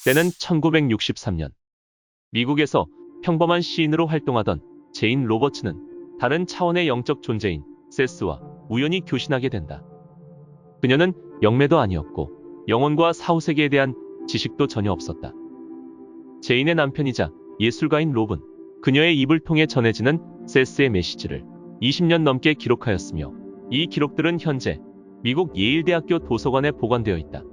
때는 1963년. 미국에서 평범한 시인으로 활동하던 제인 로버츠는 다른 차원의 영적 존재인 세스와 우연히 교신하게 된다. 그녀는 영매도 아니었고 영혼과 사후세계에 대한 지식도 전혀 없었다. 제인의 남편이자 예술가인 롭은 그녀의 입을 통해 전해지는 세스의 메시지를 20년 넘게 기록하였으며 이 기록들은 현재 미국 예일대학교 도서관에 보관되어 있다.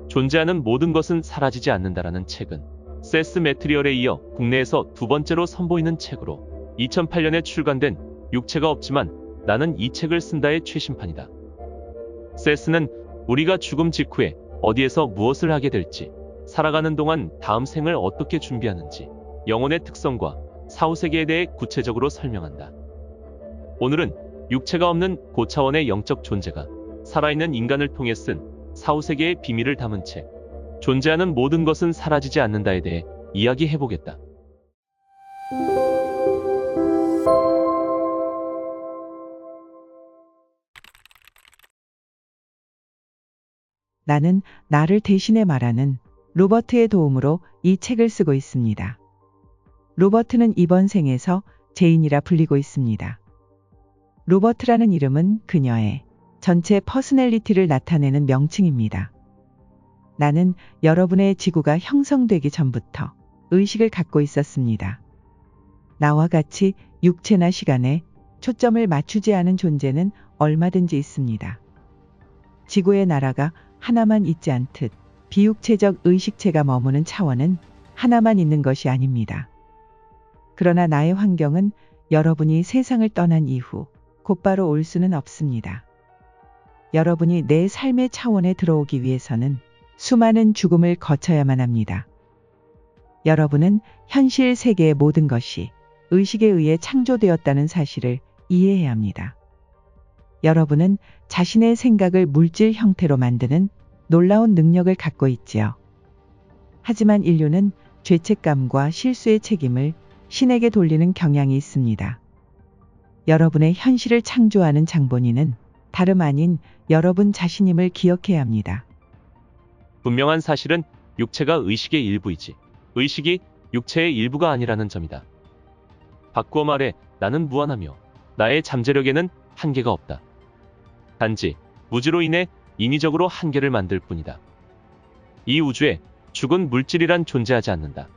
존재하는 모든 것은 사라지지 않는다라는 책은 세스 매트리얼에 이어 국내에서 두 번째로 선보이는 책으로 2008년에 출간된 육체가 없지만 나는 이 책을 쓴다의 최신판이다. 세스는 우리가 죽음 직후에 어디에서 무엇을 하게 될지, 살아가는 동안 다음 생을 어떻게 준비하는지, 영혼의 특성과 사후세계에 대해 구체적으로 설명한다. 오늘은 육체가 없는 고차원의 영적 존재가 살아있는 인간을 통해 쓴 사후세계의 비밀을 담은 책, 존재하는 모든 것은 사라지지 않는다에 대해 이야기해보겠다. 나는 나를 대신해 말하는 로버트의 도움으로 이 책을 쓰고 있습니다. 로버트는 이번 생에서 제인이라 불리고 있습니다. 로버트라는 이름은 그녀의 전체 퍼스널리티를 나타내는 명칭입니다. 나는 여러분의 지구가 형성되기 전부터 의식을 갖고 있었습니다. 나와 같이 육체나 시간에 초점을 맞추지 않은 존재는 얼마든지 있습니다. 지구의 나라가 하나만 있지 않듯 비육체적 의식체가 머무는 차원은 하나만 있는 것이 아닙니다. 그러나 나의 환경은 여러분이 세상을 떠난 이후 곧바로 올 수는 없습니다. 여러분이 내 삶의 차원에 들어오기 위해서는 수많은 죽음을 거쳐야만 합니다. 여러분은 현실 세계의 모든 것이 의식에 의해 창조되었다는 사실을 이해해야 합니다. 여러분은 자신의 생각을 물질 형태로 만드는 놀라운 능력을 갖고 있지요. 하지만 인류는 죄책감과 실수의 책임을 신에게 돌리는 경향이 있습니다. 여러분의 현실을 창조하는 장본인은 다름 아닌 여러분 자신임을 기억해야 합니다. 분명한 사실은 육체가 의식의 일부이지 의식이 육체의 일부가 아니라는 점이다. 바꾸어 말해 나는 무한하며 나의 잠재력에는 한계가 없다. 단지 무지로 인해 인위적으로 한계를 만들 뿐이다. 이 우주에 죽은 물질이란 존재하지 않는다.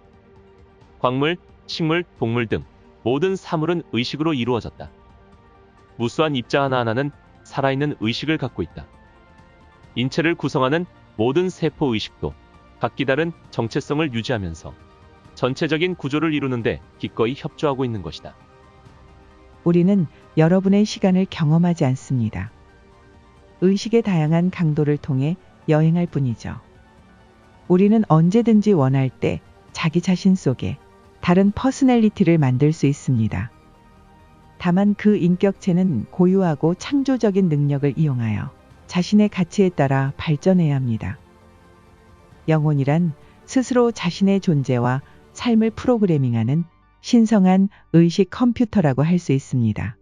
광물, 식물, 동물 등 모든 사물은 의식으로 이루어졌다. 무수한 입자 하나하나는 살아있는 의식을 갖고 있다. 인체를 구성하는 모든 세포 의식도 각기 다른 정체성을 유지하면서 전체적인 구조를 이루는데 기꺼이 협조하고 있는 것이다. 우리는 여러분의 시간을 경험하지 않습니다. 의식의 다양한 강도를 통해 여행할 뿐이죠. 우리는 언제든지 원할 때 자기 자신 속에 다른 퍼스널리티를 만들 수 있습니다. 다만 그 인격체는 고유하고 창조적인 능력을 이용하여 자신의 가치에 따라 발전해야 합니다. 영혼이란 스스로 자신의 존재와 삶을 프로그래밍하는 신성한 의식 컴퓨터라고 할 수 있습니다.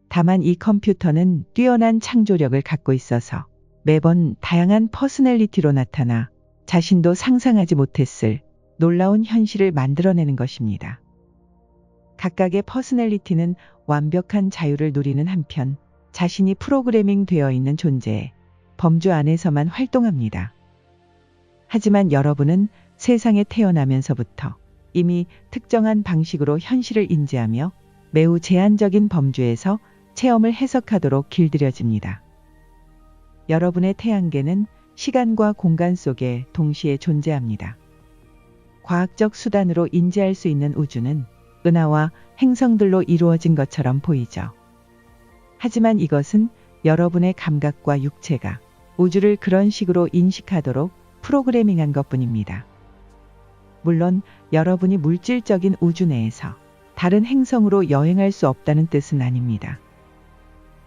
다만 이 컴퓨터는 뛰어난 창조력을 갖고 있어서 매번 다양한 퍼스널리티로 나타나 자신도 상상하지 못했을 놀라운 현실을 만들어내는 것입니다. 각각의 퍼스널리티는 완벽한 자유를 누리는 한편 자신이 프로그래밍 되어 있는 존재의 범주 안에서만 활동합니다. 하지만 여러분은 세상에 태어나면서부터 이미 특정한 방식으로 현실을 인지하며 매우 제한적인 범주에서 체험을 해석하도록 길들여집니다. 여러분의 태양계는 시간과 공간 속에 동시에 존재합니다. 과학적 수단으로 인지할 수 있는 우주는 은하와 행성들로 이루어진 것처럼 보이죠. 하지만 이것은 여러분의 감각과 육체가 우주를 그런 식으로 인식하도록 프로그래밍한 것뿐입니다. 물론 여러분이 물질적인 우주 내에서 다른 행성으로 여행할 수 없다는 뜻은 아닙니다.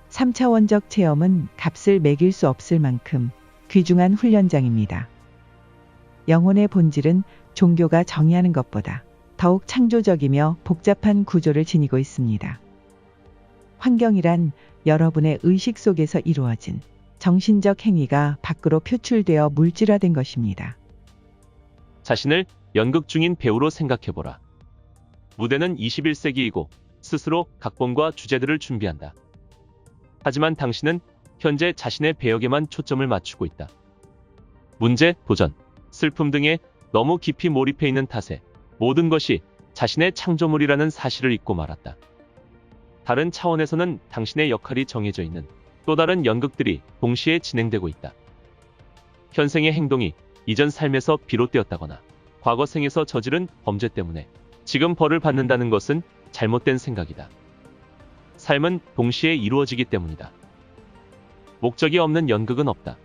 3차원적 체험은 값을 매길 수 없을 만큼 귀중한 훈련장입니다. 영혼의 본질은 종교가 정의하는 것보다 더욱 창조적이며 복잡한 구조를 지니고 있습니다. 환경이란 여러분의 의식 속에서 이루어진 정신적 행위가 밖으로 표출되어 물질화된 것입니다. 자신을 연극 중인 배우로 생각해보라. 무대는 21세기이고 스스로 각본과 주제들을 준비한다. 하지만 당신은 현재 자신의 배역에만 초점을 맞추고 있다. 문제, 도전, 슬픔 등에 너무 깊이 몰입해 있는 탓에 모든 것이 자신의 창조물이라는 사실을 잊고 말았다. 다른 차원에서는 당신의 역할이 정해져 있는 또 다른 연극들이 동시에 진행되고 있다. 현생의 행동이 이전 삶에서 비롯되었다거나 과거 생에서 저지른 범죄 때문에 지금 벌을 받는다는 것은 잘못된 생각이다. 삶은 동시에 이루어지기 때문이다. 목적이 없는 연극은 없다.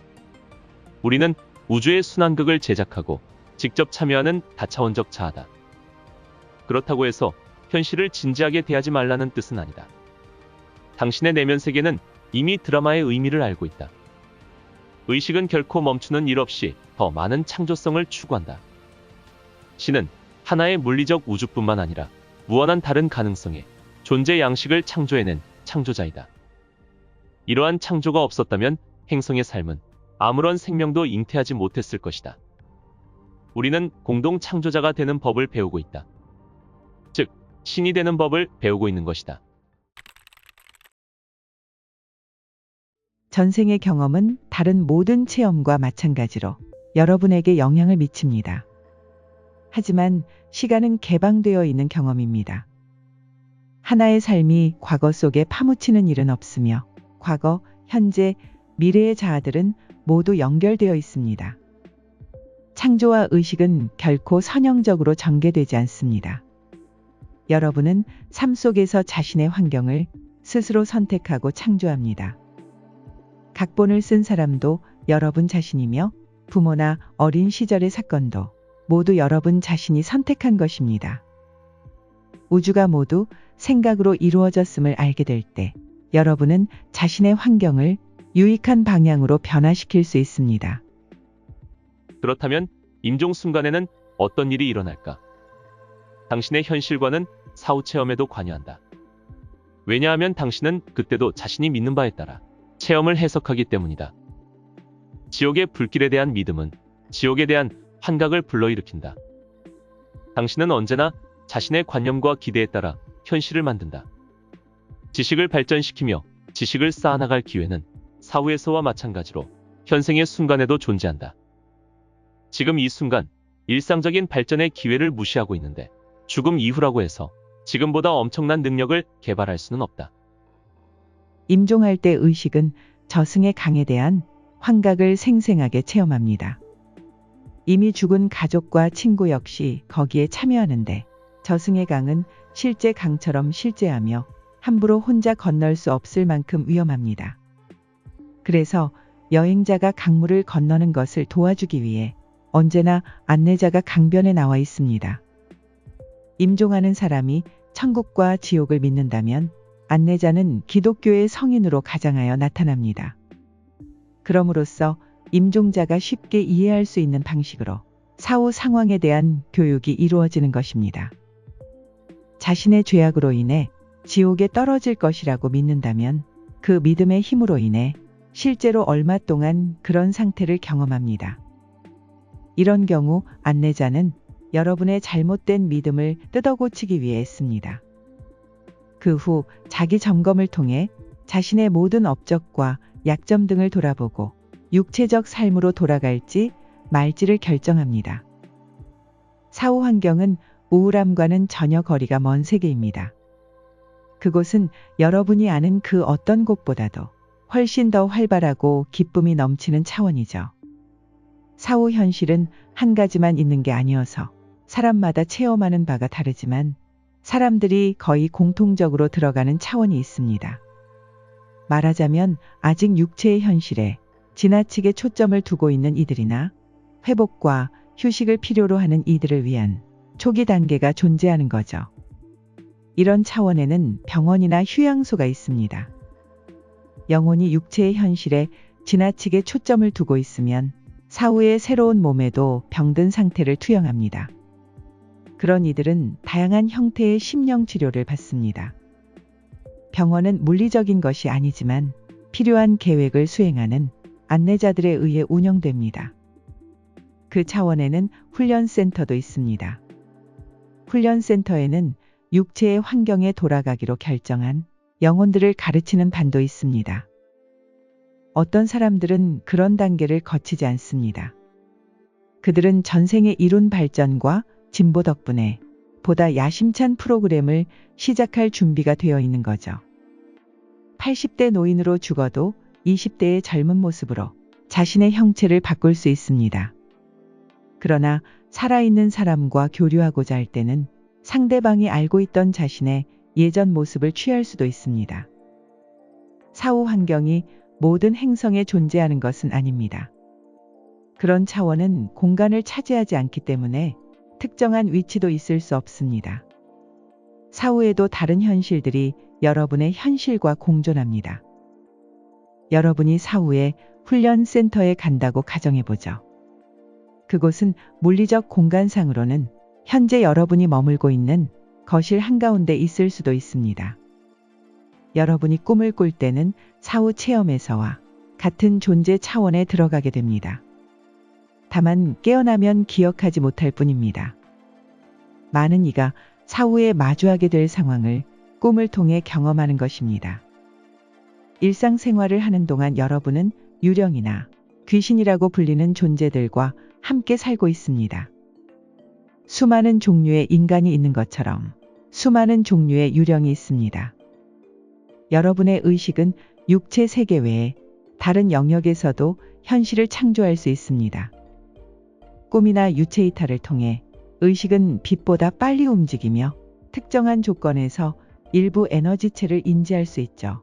우리는 우주의 순환극을 제작하고 직접 참여하는 다차원적 자아다. 그렇다고 해서 현실을 진지하게 대하지 말라는 뜻은 아니다. 당신의 내면 세계는 이미 드라마의 의미를 알고 있다. 의식은 결코 멈추는 일 없이 더 많은 창조성을 추구한다. 신은 하나의 물리적 우주뿐만 아니라 무한한 다른 가능성의 존재 양식을 창조해낸 창조자이다. 이러한 창조가 없었다면 행성의 삶은 아무런 생명도 잉태하지 못했을 것이다. 우리는 공동 창조자가 되는 법을 배우고 있다. 즉, 신이 되는 법을 배우고 있는 것이다. 전생의 경험은 다른 모든 체험과 마찬가지로 여러분에게 영향을 미칩니다. 하지만 시간은 개방되어 있는 경험입니다. 하나의 삶이 과거 속에 파묻히는 일은 없으며 과거, 현재, 미래의 자아들은 모두 연결되어 있습니다. 창조와 의식은 결코 선형적으로 전개되지 않습니다. 여러분은 삶 속에서 자신의 환경을 스스로 선택하고 창조합니다. 각본을 쓴 사람도 여러분 자신이며 부모나 어린 시절의 사건도 모두 여러분 자신이 선택한 것입니다. 우주가 모두 생각으로 이루어졌음을 알게 될 때 여러분은 자신의 환경을 유익한 방향으로 변화시킬 수 있습니다. 그렇다면 임종 순간에는 어떤 일이 일어날까? 당신의 현실과는 사후 체험에도 관여한다. 왜냐하면 당신은 그때도 자신이 믿는 바에 따라 체험을 해석하기 때문이다. 지옥의 불길에 대한 믿음은 지옥에 대한 환각을 불러일으킨다. 당신은 언제나 자신의 관념과 기대에 따라 현실을 만든다. 지식을 발전시키며 지식을 쌓아나갈 기회는 사후에서와 마찬가지로 현생의 순간에도 존재한다. 지금 이 순간 일상적인 발전의 기회를 무시하고 있는데 죽음 이후라고 해서 지금보다 엄청난 능력을 개발할 수는 없다. 임종할 때 의식은 저승의 강에 대한 환각을 생생하게 체험합니다. 이미 죽은 가족과 친구 역시 거기에 참여하는데 저승의 강은 실제 강처럼 실제하며 함부로 혼자 건널 수 없을 만큼 위험합니다. 그래서 여행자가 강물을 건너는 것을 도와주기 위해 언제나 안내자가 강변에 나와 있습니다. 임종하는 사람이 천국과 지옥을 믿는다면 안내자는 기독교의 성인으로 가장하여 나타납니다. 그럼으로써 임종자가 쉽게 이해할 수 있는 방식으로 사후 상황에 대한 교육이 이루어지는 것입니다. 자신의 죄악으로 인해 지옥에 떨어질 것이라고 믿는다면 그 믿음의 힘으로 인해 실제로 얼마 동안 그런 상태를 경험합니다. 이런 경우 안내자는 여러분의 잘못된 믿음을 뜯어고치기 위해 했습니다. 그 후 자기 점검을 통해 자신의 모든 업적과 약점 등을 돌아보고 육체적 삶으로 돌아갈지 말지를 결정합니다. 사후 환경은 우울함과는 전혀 거리가 먼 세계입니다. 그곳은 여러분이 아는 그 어떤 곳보다도 훨씬 더 활발하고 기쁨이 넘치는 차원이죠. 사후 현실은 한 가지만 있는 게 아니어서 사람마다 체험하는 바가 다르지만 사람들이 거의 공통적으로 들어가는 차원이 있습니다. 말하자면 아직 육체의 현실에 지나치게 초점을 두고 있는 이들이나 회복과 휴식을 필요로 하는 이들을 위한 초기 단계가 존재하는 거죠. 이런 차원에는 병원이나 휴양소가 있습니다. 영혼이 육체의 현실에 지나치게 초점을 두고 있으면 사후의 새로운 몸에도 병든 상태를 투영합니다. 그런 이들은 다양한 형태의 심령 치료를 받습니다. 병원은 물리적인 것이 아니지만 필요한 계획을 수행하는 안내자들에 의해 운영됩니다. 그 차원에는 훈련센터도 있습니다. 훈련센터에는 육체의 환경에 돌아가기로 결정한 영혼들을 가르치는 반도 있습니다. 어떤 사람들은 그런 단계를 거치지 않습니다. 그들은 전생의 이룬 발전과 진보 덕분에 보다 야심찬 프로그램을 시작할 준비가 되어 있는 거죠. 80대 노인으로 죽어도 20대의 젊은 모습으로 자신의 형체를 바꿀 수 있습니다. 그러나 살아있는 사람과 교류하고자 할 때는 상대방이 알고 있던 자신의 예전 모습을 취할 수도 있습니다. 사후 환경이 모든 행성에 존재하는 것은 아닙니다. 그런 차원은 공간을 차지하지 않기 때문에 특정한 위치도 있을 수 없습니다. 사후에도 다른 현실들이 여러분의 현실과 공존합니다. 여러분이 사후에 훈련센터에 간다고 가정해보죠. 그곳은 물리적 공간상으로는 현재 여러분이 머물고 있는 거실 한가운데 있을 수도 있습니다. 여러분이 꿈을 꿀 때는 사후 체험에서와 같은 존재 차원에 들어가게 됩니다. 다만 깨어나면 기억하지 못할 뿐입니다. 많은 이가 사후에 마주하게 될 상황을 꿈을 통해 경험하는 것입니다. 일상생활을 하는 동안 여러분은 유령이나 귀신이라고 불리는 존재들과 함께 살고 있습니다. 수많은 종류의 인간이 있는 것처럼 수많은 종류의 유령이 있습니다. 여러분의 의식은 육체 세계 외에 다른 영역에서도 현실을 창조할 수 있습니다. 꿈이나 유체 이탈을 통해 의식은 빛보다 빨리 움직이며 특정한 조건에서 일부 에너지체를 인지할 수 있죠.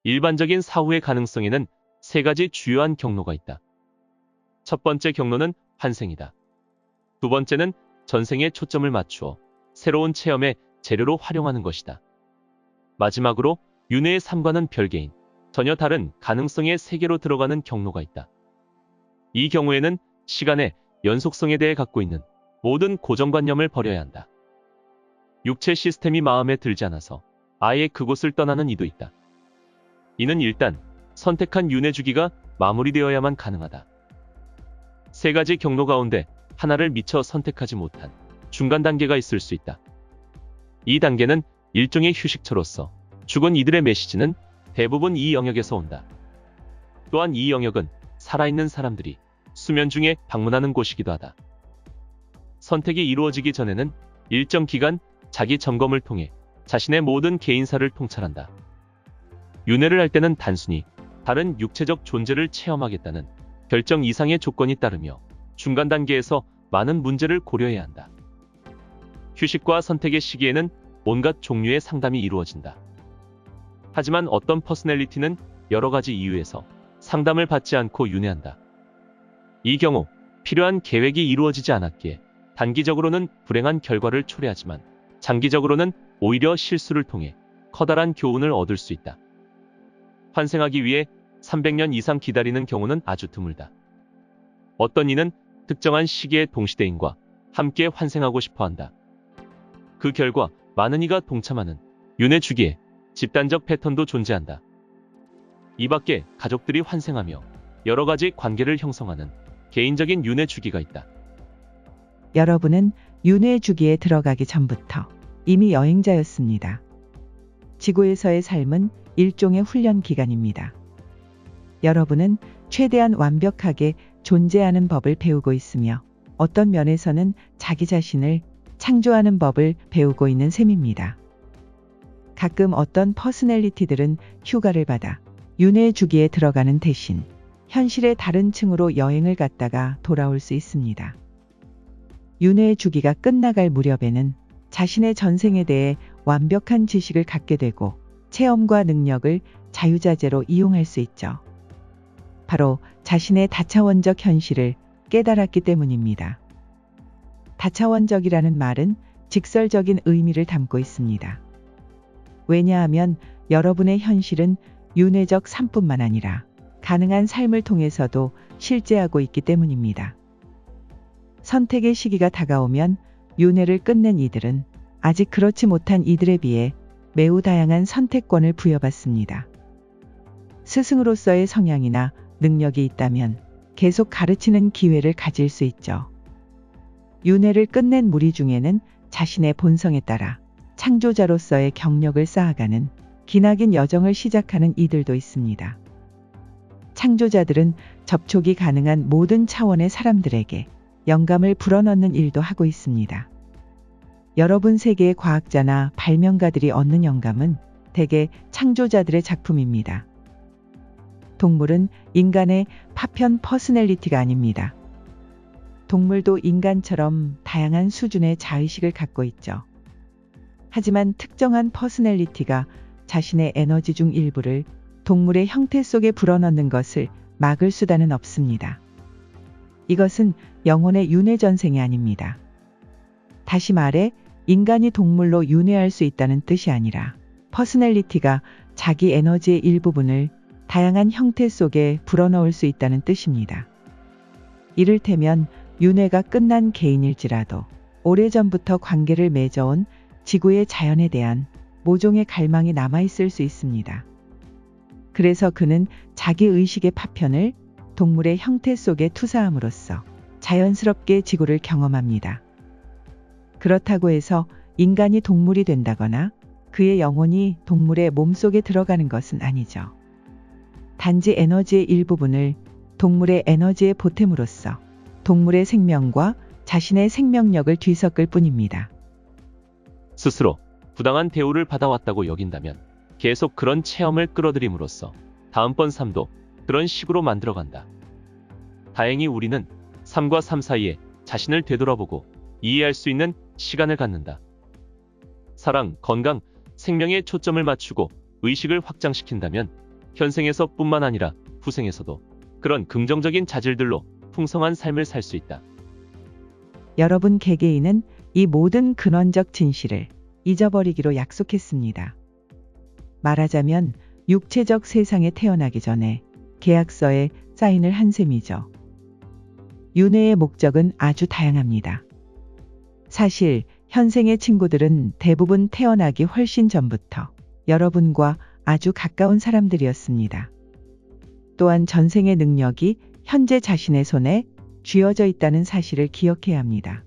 일반적인 사후의 가능성에는 세 가지 주요한 경로가 있다. 첫 번째 경로는 환생이다. 두 번째는 전생에 초점을 맞추어 새로운 체험의 재료로 활용하는 것이다. 마지막으로 윤회의 삶과는 별개인 전혀 다른 가능성의 세계로 들어가는 경로가 있다. 이 경우에는 시간의 연속성에 대해 갖고 있는 모든 고정관념을 버려야 한다. 육체 시스템이 마음에 들지 않아서 아예 그곳을 떠나는 이도 있다. 이는 일단 선택한 윤회 주기가 마무리되어야만 가능하다. 세 가지 경로 가운데 하나를 미처 선택하지 못한 중간 단계가 있을 수 있다. 이 단계는 일종의 휴식처로서 죽은 이들의 메시지는 대부분 이 영역에서 온다. 또한 이 영역은 살아있는 사람들이 수면 중에 방문하는 곳이기도 하다. 선택이 이루어지기 전에는 일정 기간 자기 점검을 통해 자신의 모든 개인사를 통찰한다. 윤회를 할 때는 단순히 다른 육체적 존재를 체험하겠다는 결정 이상의 조건이 따르며 중간 단계에서 많은 문제를 고려해야 한다. 휴식과 선택의 시기에는 온갖 종류의 상담이 이루어진다. 하지만 어떤 퍼스널리티는 여러 가지 이유에서 상담을 받지 않고 윤회한다. 이 경우 필요한 계획이 이루어지지 않았기에 단기적으로는 불행한 결과를 초래하지만 장기적으로는 오히려 실수를 통해 커다란 교훈을 얻을 수 있다. 환생하기 위해 300년 이상 기다리는 경우는 아주 드물다. 어떤 이는 특정한 시기의 동시대인과 함께 환생하고 싶어 한다. 그 결과 많은 이가 동참하는 윤회 주기에 집단적 패턴도 존재한다. 이 밖에 가족들이 환생하며 여러 가지 관계를 형성하는 개인적인 윤회 주기가 있다. 여러분은 윤회 주기에 들어가기 전부터 이미 여행자였습니다. 지구에서의 삶은 일종의 훈련 기간입니다. 여러분은 최대한 완벽하게 존재하는 법을 배우고 있으며 어떤 면에서는 자기 자신을 창조하는 법을 배우고 있는 셈입니다. 가끔 어떤 퍼스널리티들은 휴가를 받아 윤회 주기에 들어가는 대신 현실의 다른 층으로 여행을 갔다가 돌아올 수 있습니다. 윤회 주기가 끝나갈 무렵에는 자신의 전생에 대해 완벽한 지식을 갖게 되고 체험과 능력을 자유자재로 이용할 수 있죠. 바로 자신의 다차원적 현실을 깨달았기 때문입니다. 다차원적이라는 말은 직설적인 의미를 담고 있습니다. 왜냐하면 여러분의 현실은 윤회적 삶뿐만 아니라 가능한 삶을 통해서도 실제하고 있기 때문입니다. 선택의 시기가 다가오면 윤회를 끝낸 이들은 아직 그렇지 못한 이들에 비해 매우 다양한 선택권을 부여받습니다. 스승으로서의 성향이나 능력이 있다면 계속 가르치는 기회를 가질 수 있죠. 윤회를 끝낸 무리 중에는 자신의 본성에 따라 창조자로서의 경력을 쌓아가는 기나긴 여정을 시작하는 이들도 있습니다. 창조자들은 접촉이 가능한 모든 차원의 사람들에게 영감을 불어넣는 일도 하고 있습니다. 여러분 세계의 과학자나 발명가들이 얻는 영감은 대개 창조자들의 작품입니다. 동물은 인간의 파편 퍼스널리티가 아닙니다. 동물도 인간처럼 다양한 수준의 자의식을 갖고 있죠. 하지만 특정한 퍼스널리티가 자신의 에너지 중 일부를 동물의 형태 속에 불어넣는 것을 막을 수단은 없습니다. 이것은 영혼의 윤회 전생이 아닙니다. 다시 말해 인간이 동물로 윤회할 수 있다는 뜻이 아니라 퍼스널리티가 자기 에너지의 일부분을 다양한 형태 속에 불어넣을 수 있다는 뜻입니다. 이를테면 윤회가 끝난 개인일지라도 오래전부터 관계를 맺어온 지구의 자연에 대한 모종의 갈망이 남아있을 수 있습니다. 그래서 그는 자기 의식의 파편을 동물의 형태 속에 투사함으로써 자연스럽게 지구를 경험합니다. 그렇다고 해서 인간이 동물이 된다거나 그의 영혼이 동물의 몸속에 들어가는 것은 아니죠. 단지 에너지의 일부분을 동물의 에너지에 보탬으로써 동물의 생명과 자신의 생명력을 뒤섞을 뿐입니다. 스스로 부당한 대우를 받아왔다고 여긴다면 계속 그런 체험을 끌어들임으로써 다음번 삶도 그런 식으로 만들어간다. 다행히 우리는 삶과 삶 사이에 자신을 되돌아보고 이해할 수 있는 시간을 갖는다. 사랑, 건강, 생명에 초점을 맞추고 의식을 확장시킨다면 현생에서 뿐만 아니라 후생에서도 그런 긍정적인 자질들로 풍성한 삶을 살 수 있다. 여러분 개개인은 이 모든 근원적 진실을 잊어버리기로 약속했습니다. 말하자면 육체적 세상에 태어나기 전에 계약서에 사인을 한 셈이죠. 윤회의 목적은 아주 다양합니다. 사실 현생의 친구들은 대부분 태어나기 훨씬 전부터 여러분과 아주 가까운 사람들이었습니다. 또한 전생의 능력이 현재 자신의 손에 쥐어져 있다는 사실을 기억해야 합니다.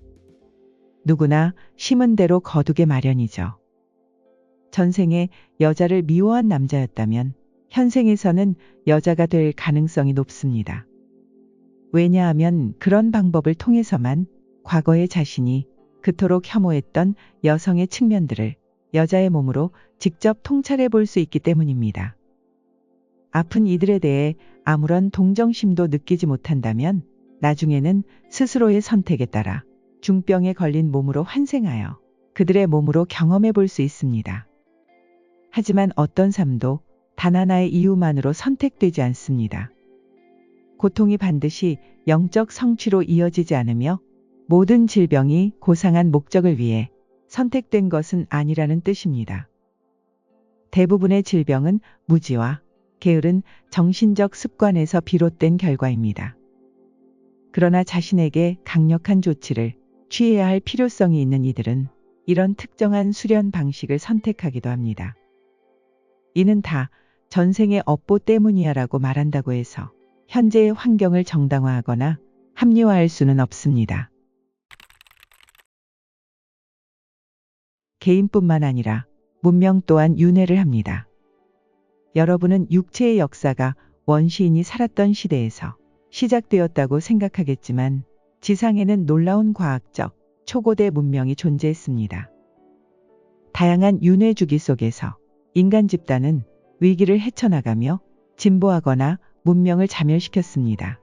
누구나 심은 대로 거두게 마련이죠. 전생에 여자를 미워한 남자였다면 현생에서는 여자가 될 가능성이 높습니다. 왜냐하면 그런 방법을 통해서만 과거의 자신이 그토록 혐오했던 여성의 측면들을 여자의 몸으로 직접 통찰해 볼 수 있기 때문입니다. 아픈 이들에 대해 아무런 동정심도 느끼지 못한다면 나중에는 스스로의 선택에 따라 중병에 걸린 몸으로 환생하여 그들의 몸으로 경험해 볼 수 있습니다. 하지만 어떤 삶도 단 하나의 이유만으로 선택되지 않습니다. 고통이 반드시 영적 성취로 이어지지 않으며 모든 질병이 고상한 목적을 위해 선택된 것은 아니라는 뜻입니다. 대부분의 질병은 무지와 게으른 정신적 습관에서 비롯된 결과입니다. 그러나 자신에게 강력한 조치를 취해야 할 필요성이 있는 이들은 이런 특정한 수련 방식을 선택하기도 합니다. 이는 다 전생의 업보 때문이야라고 말한다고 해서 현재의 환경을 정당화하거나 합리화할 수는 없습니다. 개인뿐만 아니라 문명 또한 윤회를 합니다. 여러분은 육체의 역사가 원시인이 살았던 시대에서 시작되었다고 생각하겠지만 지상에는 놀라운 과학적 초고대 문명이 존재했습니다. 다양한 윤회 주기 속에서 인간 집단은 위기를 헤쳐나가며 진보하거나 문명을 자멸시켰습니다.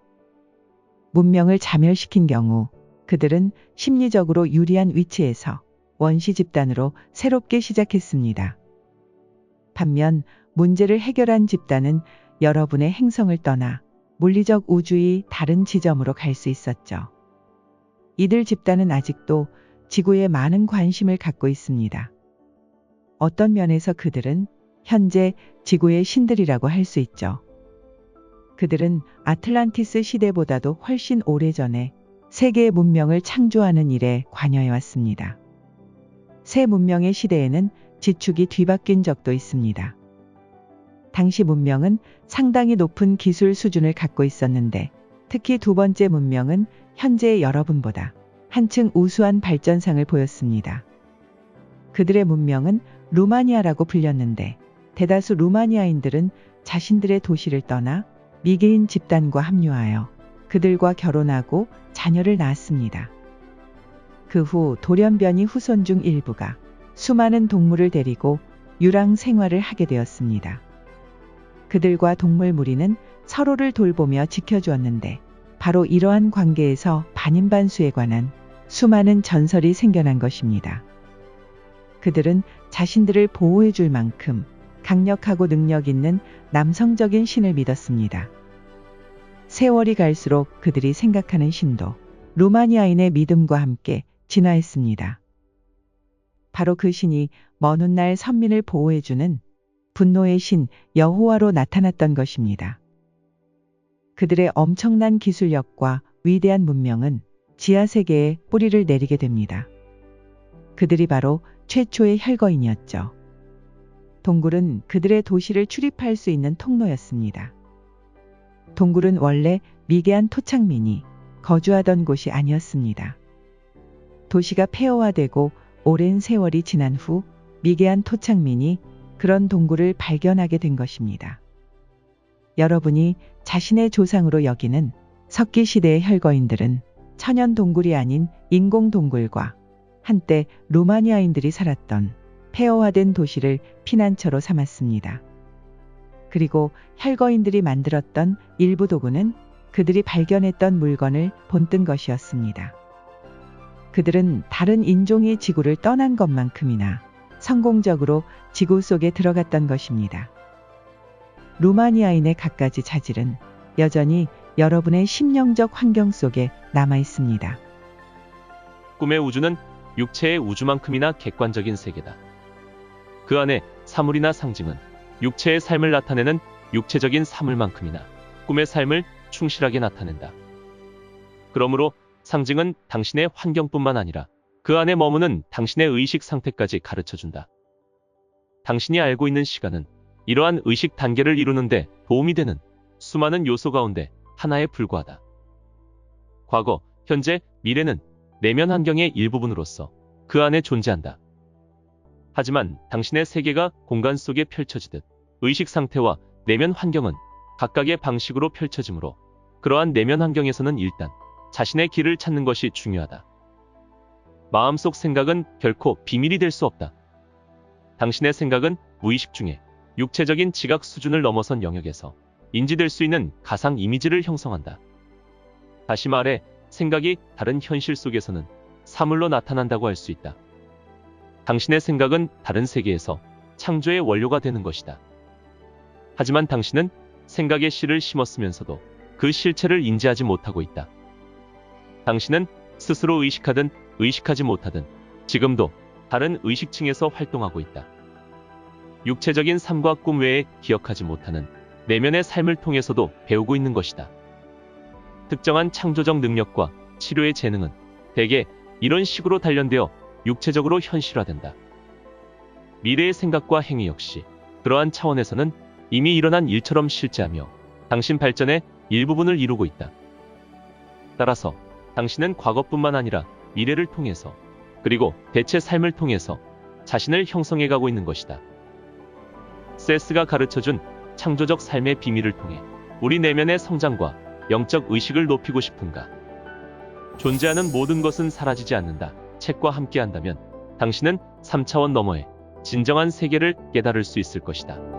문명을 자멸시킨 경우 그들은 심리적으로 유리한 위치에서 원시 집단으로 새롭게 시작했습니다. 반면 문제를 해결한 집단은 여러분의 행성을 떠나 물리적 우주의 다른 지점으로 갈 수 있었죠. 이들 집단은 아직도 지구에 많은 관심을 갖고 있습니다. 어떤 면에서 그들은 현재 지구의 신들이라고 할 수 있죠. 그들은 아틀란티스 시대보다도 훨씬 오래전에 세계의 문명을 창조하는 일에 관여해왔습니다. 새 문명의 시대에는 지축이 뒤바뀐 적도 있습니다. 당시 문명은 상당히 높은 기술 수준을 갖고 있었는데 특히 두 번째 문명은 현재의 여러분보다 한층 우수한 발전상을 보였습니다. 그들의 문명은 루마니아라고 불렸는데 대다수 루마니아인들은 자신들의 도시를 떠나 미개인 집단과 합류하여 그들과 결혼하고 자녀를 낳았습니다. 그 후 돌연변이 후손 중 일부가 수많은 동물을 데리고 유랑 생활을 하게 되었습니다. 그들과 동물 무리는 서로를 돌보며 지켜주었는데 바로 이러한 관계에서 반인반수에 관한 수많은 전설이 생겨난 것입니다. 그들은 자신들을 보호해 줄 만큼 강력하고 능력 있는 남성적인 신을 믿었습니다. 세월이 갈수록 그들이 생각하는 신도 루마니아인의 믿음과 함께 진화했습니다. 바로 그 신이 먼 훗날 선민을 보호해주는 분노의 신 여호와로 나타났던 것입니다. 그들의 엄청난 기술력과 위대한 문명은 지하세계에 뿌리를 내리게 됩니다. 그들이 바로 최초의 혈거인이었죠. 동굴은 그들의 도시를 출입할 수 있는 통로였습니다. 동굴은 원래 미개한 토착민이 거주하던 곳이 아니었습니다. 도시가 폐허화되고 오랜 세월이 지난 후 미개한 토착민이 그런 동굴을 발견하게 된 것입니다. 여러분이 자신의 조상으로 여기는 석기 시대의 혈거인들은 천연 동굴이 아닌 인공 동굴과 한때 루마니아인들이 살았던 폐허화된 도시를 피난처로 삼았습니다. 그리고 혈거인들이 만들었던 일부 도구는 그들이 발견했던 물건을 본뜬 것이었습니다. 그들은 다른 인종이 지구를 떠난 것만큼이나 성공적으로 지구 속에 들어갔던 것입니다. 루마니아인의 갖가지 자질은 여전히 여러분의 심령적 환경 속에 남아 있습니다. 꿈의 우주는 육체의 우주만큼이나 객관적인 세계다. 그 안에 사물이나 상징은 육체의 삶을 나타내는 육체적인 사물만큼이나 꿈의 삶을 충실하게 나타낸다. 그러므로 상징은 당신의 환경뿐만 아니라 그 안에 머무는 당신의 의식 상태까지 가르쳐준다. 당신이 알고 있는 시간은 이러한 의식 단계를 이루는데 도움이 되는 수많은 요소 가운데 하나에 불과하다. 과거, 현재, 미래는 내면 환경의 일부분으로서 그 안에 존재한다. 하지만 당신의 세계가 공간 속에 펼쳐지듯 의식 상태와 내면 환경은 각각의 방식으로 펼쳐지므로 그러한 내면 환경에서는 일단 자신의 길을 찾는 것이 중요하다. 마음속 생각은 결코 비밀이 될 수 없다. 당신의 생각은 무의식 중에 육체적인 지각 수준을 넘어선 영역에서 인지될 수 있는 가상 이미지를 형성한다. 다시 말해 생각이 다른 현실 속에서는 사물로 나타난다고 할 수 있다. 당신의 생각은 다른 세계에서 창조의 원료가 되는 것이다. 하지만 당신은 생각의 씨를 심었으면서도 그 실체를 인지하지 못하고 있다. 당신은 스스로 의식하든 의식하지 못하든 지금도 다른 의식층에서 활동하고 있다. 육체적인 삶과 꿈 외에 기억하지 못하는 내면의 삶을 통해서도 배우고 있는 것이다. 특정한 창조적 능력과 치료의 재능은 대개 이런 식으로 단련되어 육체적으로 현실화된다. 미래의 생각과 행위 역시 그러한 차원에서는 이미 일어난 일처럼 실제하며 당신 발전의 일부분을 이루고 있다. 따라서 당신은 과거뿐만 아니라 미래를 통해서 그리고 대체 삶을 통해서 자신을 형성해가고 있는 것이다. 세스가 가르쳐준 창조적 삶의 비밀을 통해 우리 내면의 성장과 영적 의식을 높이고 싶은가? 존재하는 모든 것은 사라지지 않는다. 책과 함께한다면 당신은 3차원 너머의 진정한 세계를 깨달을 수 있을 것이다.